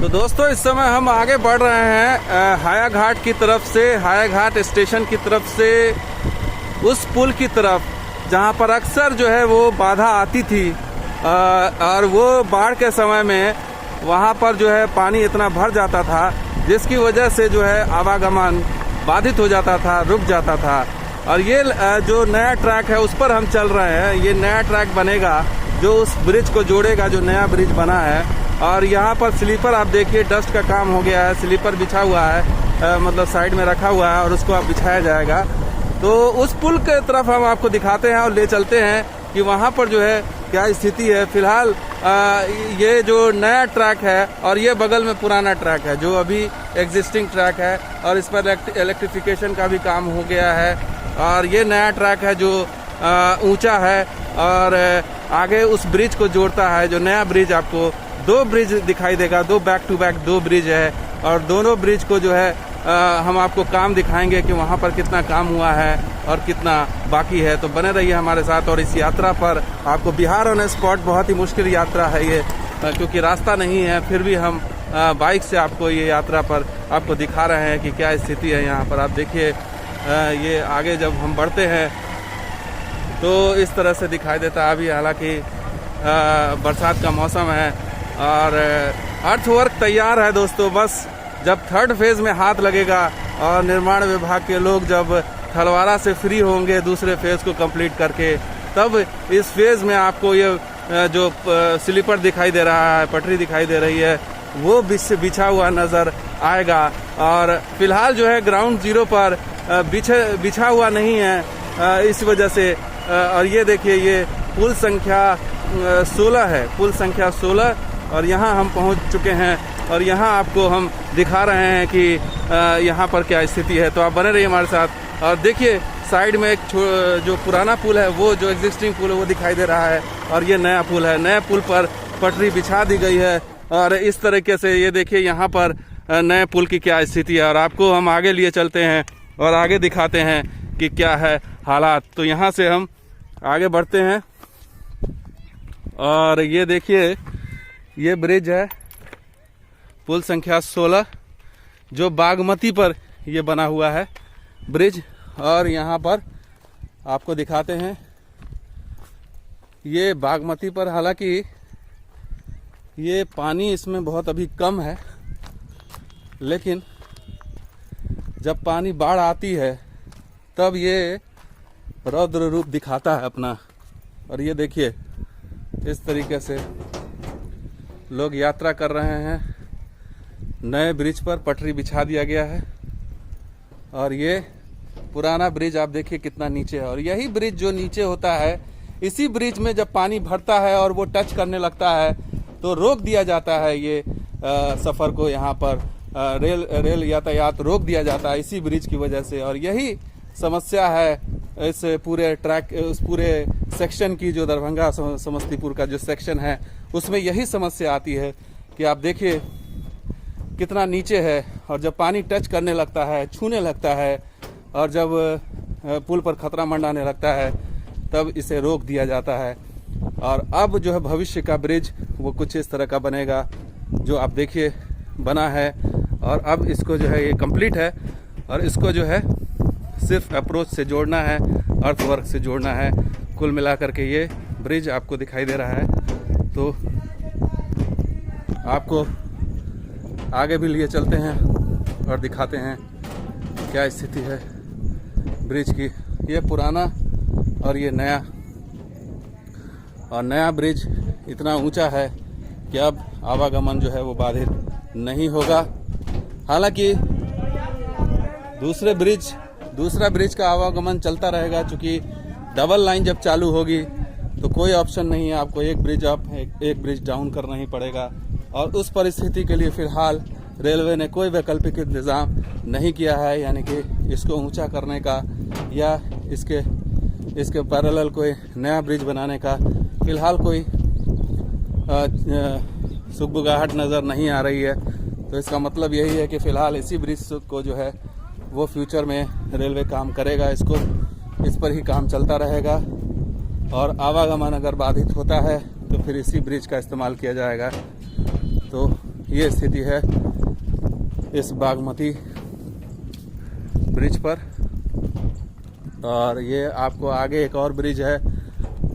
तो दोस्तों इस समय हम आगे बढ़ रहे हैं हाया घाट की तरफ से, हाया घाट स्टेशन की तरफ से उस पुल की तरफ जहां पर अक्सर जो है वो बाधा आती थी और वो बाढ़ के समय में वहां पर जो है पानी इतना भर जाता था जिसकी वजह से जो है आवागमन बाधित हो जाता था, रुक जाता था। और ये जो नया ट्रैक है उस पर हम चल रहे हैं। ये नया ट्रैक बनेगा जो उस ब्रिज को जोड़ेगा, जो नया ब्रिज बना है। और यहाँ पर स्लीपर आप देखिए, डस्ट का काम हो गया है, स्लीपर बिछा हुआ है, मतलब साइड में रखा हुआ है और उसको अब बिछाया जाएगा। तो उस पुल के तरफ हम आपको दिखाते हैं और ले चलते हैं कि वहाँ पर जो है क्या स्थिति है। फिलहाल ये जो नया ट्रैक है और ये बगल में पुराना ट्रैक है जो अभी एग्जिस्टिंग ट्रैक है और इस पर इलेक्ट्रिफिकेशन का भी काम हो गया है। और ये नया ट्रैक है जो ऊंचा है और आगे उस ब्रिज को जोड़ता है। जो नया ब्रिज आपको दो ब्रिज दिखाई देगा, दो बैक टू बैक दो ब्रिज है और दोनों ब्रिज को जो है हम आपको काम दिखाएंगे कि वहाँ पर कितना काम हुआ है और कितना बाकी है। तो बने रहिए हमारे साथ। और इस यात्रा पर आपको बिहार ऑन स्पॉट, बहुत ही मुश्किल यात्रा है ये क्योंकि रास्ता नहीं है, फिर भी हम बाइक से आपको ये यात्रा पर आपको दिखा रहे हैं कि क्या स्थिति है यहाँ पर। आप देखिए ये आगे जब हम बढ़ते हैं तो इस तरह से दिखाई देता है। अभी हालांकि बरसात का मौसम है और अर्थवर्क तैयार है दोस्तों। बस जब थर्ड फेज में हाथ लगेगा और निर्माण विभाग के लोग जब थलवारा से फ्री होंगे दूसरे फेज को कंप्लीट करके, तब इस फेज में आपको ये जो स्लीपर दिखाई दे रहा है, पटरी दिखाई दे रही है, वो बिछा हुआ नज़र आएगा। और फिलहाल जो है ग्राउंड जीरो पर बिछा हुआ नहीं है इस वजह से। और ये देखिए ये पुल संख्या 16 है, पुल संख्या 16 और यहाँ हम पहुँच चुके हैं और यहाँ आपको हम दिखा रहे हैं कि यहाँ पर क्या स्थिति है। तो आप बने रहिए हमारे साथ। और देखिए साइड में एक जो पुराना पुल है, वो जो एग्जिस्टिंग पुल है वो दिखाई दे रहा है और ये नया पुल है। नए पुल पर पटरी बिछा दी गई है और इस तरीके से ये देखिए यहाँ पर नए पुल की क्या स्थिति है। और आपको हम आगे लिए चलते हैं और आगे दिखाते हैं कि क्या है हालात। तो यहाँ से हम आगे बढ़ते हैं और ये देखिए ये ब्रिज है, पुल संख्या 16 जो बागमती पर ये बना हुआ है ब्रिज। और यहाँ पर आपको दिखाते हैं ये बागमती पर, हालांकि ये पानी इसमें बहुत अभी कम है, लेकिन जब पानी बाढ़ आती है तब ये रौद्र रूप दिखाता है अपना। और ये देखिए इस तरीके से लोग यात्रा कर रहे हैं। नए ब्रिज पर पटरी बिछा दिया गया है और ये पुराना ब्रिज आप देखिए कितना नीचे है। और यही ब्रिज जो नीचे होता है, इसी ब्रिज में जब पानी भरता है और वो टच करने लगता है तो रोक दिया जाता है ये सफ़र को। यहाँ पर रेल यातायात रोक दिया जाता है इसी ब्रिज की वजह से। और यही समस्या है इस पूरे ट्रैक, उस पूरे सेक्शन की, जो दरभंगा समस्तीपुर का जो सेक्शन है उसमें यही समस्या आती है कि आप देखिए कितना नीचे है और जब पानी टच करने लगता है, छूने लगता है और जब पुल पर खतरा मंडाने लगता है तब इसे रोक दिया जाता है। और अब जो है भविष्य का ब्रिज वो कुछ इस तरह का बनेगा जो आप देखिए बना है। और अब इसको जो है ये कंप्लीट है और इसको जो है सिर्फ अप्रोच से जोड़ना है, अर्थवर्क से जोड़ना है। कुल मिलाकर के ये ब्रिज आपको दिखाई दे रहा है। तो आपको आगे भी लिए चलते हैं और दिखाते हैं क्या स्थिति है ब्रिज की। ये पुराना और ये नया, और नया ब्रिज इतना ऊंचा है कि अब आवागमन जो है वो बाधित नहीं होगा। हालांकि दूसरा ब्रिज का आवागमन चलता रहेगा, क्योंकि डबल लाइन जब चालू होगी तो कोई ऑप्शन नहीं है, आपको एक ब्रिज अप एक ब्रिज डाउन करना ही पड़ेगा। और उस परिस्थिति के लिए फ़िलहाल रेलवे ने कोई वैकल्पिक इंतज़ाम नहीं किया है, यानी कि इसको ऊंचा करने का या इसके पैरेलल कोई नया ब्रिज बनाने का फ़िलहाल कोई सुगबुगाहट नज़र नहीं आ रही है। तो इसका मतलब यही है कि फ़िलहाल इसी ब्रिज को जो है वो फ्यूचर में रेलवे काम करेगा, इस पर ही काम चलता रहेगा। और आवागमन अगर बाधित होता है तो फिर इसी ब्रिज का इस्तेमाल किया जाएगा। तो ये स्थिति है इस बागमती ब्रिज पर। और ये आपको आगे एक और ब्रिज है,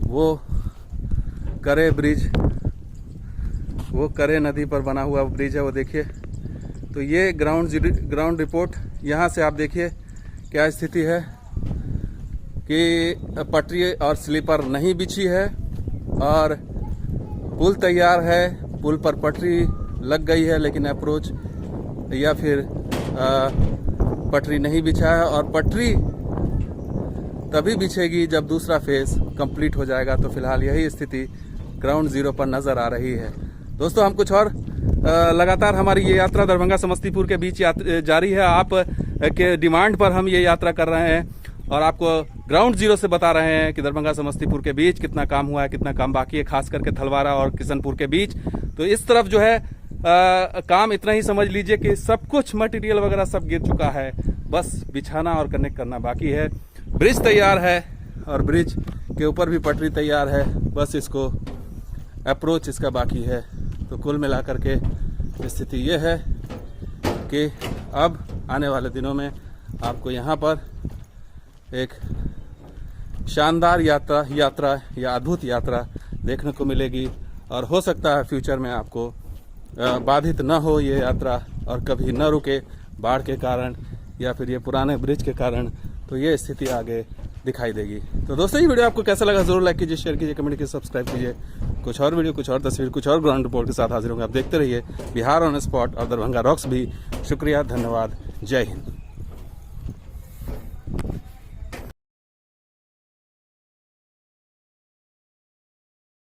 वो करे ब्रिज, वो करे नदी पर बना हुआ ब्रिज है, वो देखिए। तो ये ग्राउंड रिपोर्ट यहाँ से आप देखिए क्या स्थिति है कि पटरी और स्लीपर नहीं बिछी है और पुल तैयार है, पुल पर पटरी लग गई है लेकिन अप्रोच या फिर पटरी नहीं बिछा है। और पटरी तभी बिछेगी जब दूसरा फेज कंप्लीट हो जाएगा। तो फिलहाल यही स्थिति ग्राउंड जीरो पर नजर आ रही है। दोस्तों, हम कुछ और लगातार हमारी ये यात्रा दरभंगा समस्तीपुर के बीच जारी है। आप के डिमांड पर हम ये यात्रा कर रहे हैं और आपको ग्राउंड जीरो से बता रहे हैं कि दरभंगा समस्तीपुर के बीच कितना काम हुआ है, कितना काम बाकी है, खास करके थलवारा और किशनपुर के बीच। तो इस तरफ जो है काम इतना ही समझ लीजिए कि सब कुछ मटेरियल वगैरह सब गिर चुका है, बस बिछाना और कनेक्ट करना बाकी है। ब्रिज तैयार है और ब्रिज के ऊपर भी पटरी तैयार है, बस इसको अप्रोच इसका बाकी है। तो कुल मिलाकर के स्थिति ये है कि अब आने वाले दिनों में आपको यहाँ पर एक शानदार यात्रा या अद्भुत यात्रा देखने को मिलेगी। और हो सकता है फ्यूचर में आपको बाधित न हो ये यात्रा और कभी न रुके बाढ़ के कारण या फिर ये पुराने ब्रिज के कारण। तो ये स्थिति आगे दिखाई देगी। तो दोस्तों, ये वीडियो आपको कैसा लगा जरूर लाइक कीजिए, शेयर कीजिए, कमेंट कीजिए, सब्सक्राइब कीजिए। कुछ और वीडियो, कुछ और तस्वीर, कुछ और ग्राउंड रिपोर्ट के साथ हाजिर होंगे। आप देखते रहिए बिहार ऑन स्पॉट और दरभंगा रॉक्स भी। शुक्रिया, धन्यवाद, जय हिंद।